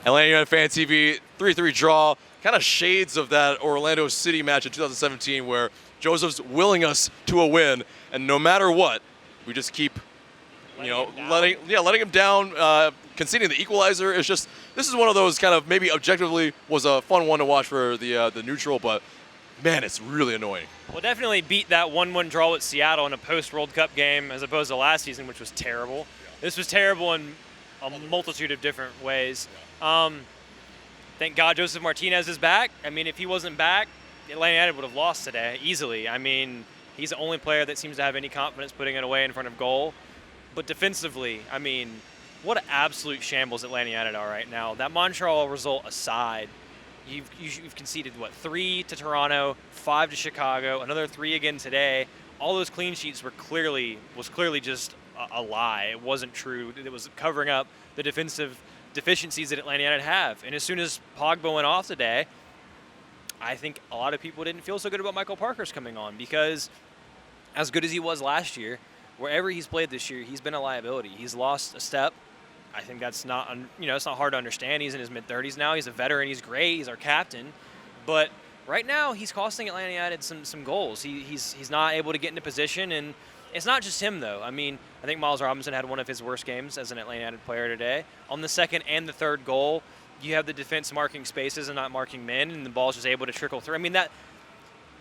Atlanta United Fan TV, 3-3 draw. Kind of shades of that Orlando City match in 2017 where Joseph's willing us to a win, and no matter what, we just keep, letting him down, conceding the equalizer. It's just, this is one of those kind of maybe objectively was a fun one to watch for the neutral, but man, it's really annoying. We'll definitely beat that 1-1 draw with Seattle in a post-World Cup game as opposed to last season, which was terrible. Yeah. This was terrible in a multitude of different ways. Yeah. Thank God Joseph Martinez is back. I mean, if he wasn't back, Atlanta United would have lost today easily. I mean, he's the only player that seems to have any confidence putting it away in front of goal. But defensively, I mean, what an absolute shambles Atlanta United are right now. That Montreal result aside, you've conceded, 3 to Toronto, 5 to Chicago, another 3 again today. All those clean sheets was clearly just a lie. It wasn't true. It was covering up the defensive deficiencies that Atlanta United have. And as soon as Pogba went off today, I think a lot of people didn't feel so good about Michael Parker's coming on, because as good as he was last year, wherever he's played this year, he's been a liability. He's lost a step. I think that's not, it's not hard to understand. He's in his mid-30s now. He's a veteran. He's great. He's our captain. But right now, he's costing Atlanta United some goals. He's not able to get into position, and it's not just him, though. I mean, I think Miles Robinson had one of his worst games as an Atlanta United player today. On the second and the third goal, you have the defense marking spaces and not marking men, and the ball's just able to trickle through. I mean, that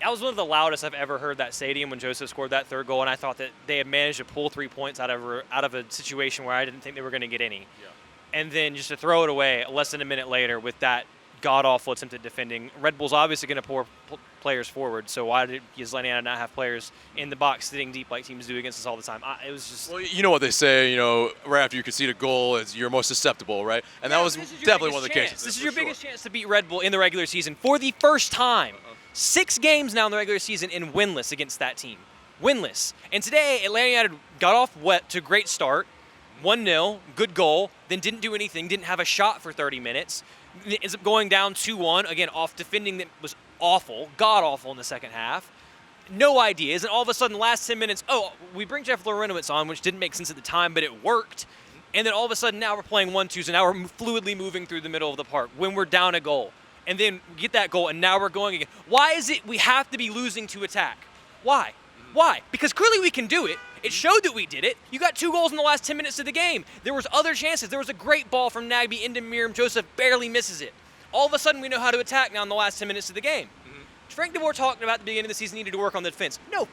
was one of the loudest I've ever heard that stadium when Joseph scored that third goal, and I thought that they had managed to pull 3 points out of a situation where I didn't think they were going to get any. Yeah. And then just to throw it away less than a minute later with that god-awful attempted defending. Red Bull's obviously going to pour players forward, so why does Atlanta not have players in the box sitting deep like teams do against us all the time? It was just... Well, you know what they say, right after you concede a goal, you're most susceptible, right? And that was definitely one of the cases. This is your biggest chance to beat Red Bull in the regular season for the first time. 6 games now in the regular season and winless against that team. Winless. And today, Atlanta United got off wet to a great start. 1-0, good goal, then didn't do anything, didn't have a shot for 30 minutes. Ends up going down 2-1, again, off defending that was awful, god-awful in the second half. No ideas, and all of a sudden, last 10 minutes, we bring Jeff Lorenowitz on, which didn't make sense at the time, but it worked. And then all of a sudden, now we're playing 1-2, so now we're fluidly moving through the middle of the park when we're down a goal. And then we get that goal, and now we're going again. Why is it we have to be losing to attack? Why? Why? Because clearly we can do it. It showed that we did it. You got 2 goals in the last 10 minutes of the game. There was other chances. There was a great ball from Nagbe into Miriam. Joseph barely misses it. All of a sudden, we know how to attack now in the last 10 minutes of the game. Mm-hmm. Frank DeBoer talked about at the beginning of the season needed to work on the defense. No,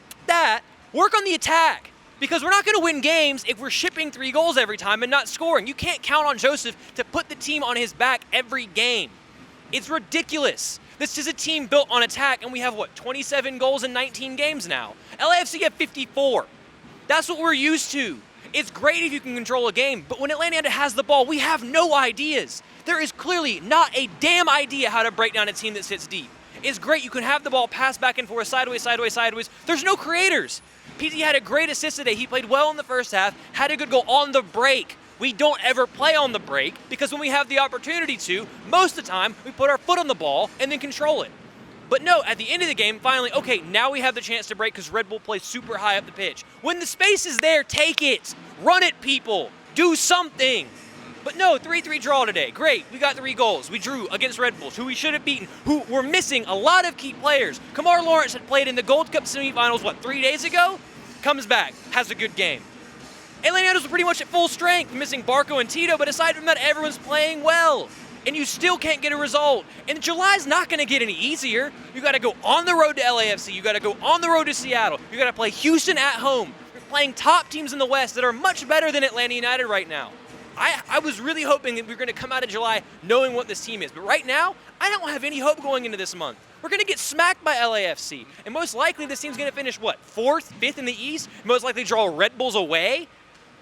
work on the attack. Because we're not going to win games if we're shipping 3 goals every time and not scoring. You can't count on Joseph to put the team on his back every game. It's ridiculous. This is a team built on attack, and we have, 27 goals in 19 games now. LAFC have 54. That's what we're used to. It's great if you can control a game, but when Atlanta has the ball, we have no ideas. There is clearly not a damn idea how to break down a team that sits deep. It's great. You can have the ball pass back and forth, sideways, sideways, sideways. There's no creators. PZ had a great assist today. He played well in the first half, had a good goal on the break. We don't ever play on the break because when we have the opportunity to, most of the time, we put our foot on the ball and then control it. But no, at the end of the game, finally, okay, now we have the chance to break because Red Bull plays super high up the pitch. When the space is there, take it. Run it, people. Do something. But no, 3-3 draw today. Great, we got 3 goals. We drew against Red Bulls, who we should have beaten, who were missing a lot of key players. Kamar Lawrence had played in the Gold Cup semifinals, 3 days ago? Comes back, has a good game. Atlanta was pretty much at full strength, missing Barco and Tito, but aside from that, everyone's playing well. And you still can't get a result. And July's not going to get any easier. You got to go on the road to LAFC. You got to go on the road to Seattle. You got to play Houston at home. You're playing top teams in the West that are much better than Atlanta United right now. I was really hoping that we were going to come out of July knowing what this team is. But right now, I don't have any hope going into this month. We're going to get smacked by LAFC. And most likely, this team's going to finish, 4th, 5th in the East? Most likely draw Red Bulls away?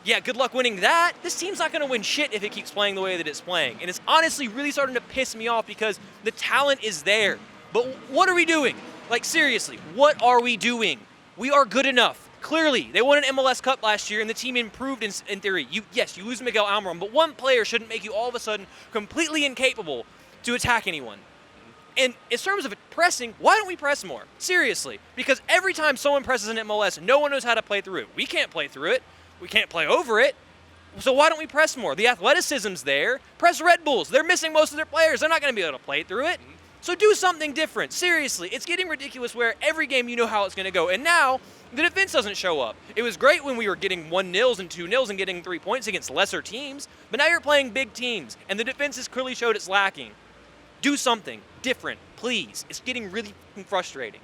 Yeah, good luck winning that. This team's not going to win shit if it keeps playing the way that it's playing. And it's honestly really starting to piss me off because the talent is there. But what are we doing? Seriously, what are we doing? We are good enough. Clearly, they won an MLS Cup last year, and the team improved in theory. You lose Miguel Almiron, but one player shouldn't make you all of a sudden completely incapable to attack anyone. And in terms of pressing, why don't we press more? Seriously. Because every time someone presses an MLS, no one knows how to play through it. We can't play through it. We can't play over it. So why don't we press more? The athleticism's there. Press Red Bulls. They're missing most of their players. They're not going to be able to play through it. So do something different. Seriously, it's getting ridiculous where every game you know how it's going to go. And now the defense doesn't show up. It was great when we were getting 1-0s and 2-0s and getting 3 points against lesser teams. But now you're playing big teams, and the defense has clearly showed it's lacking. Do something different, please. It's getting really frustrating.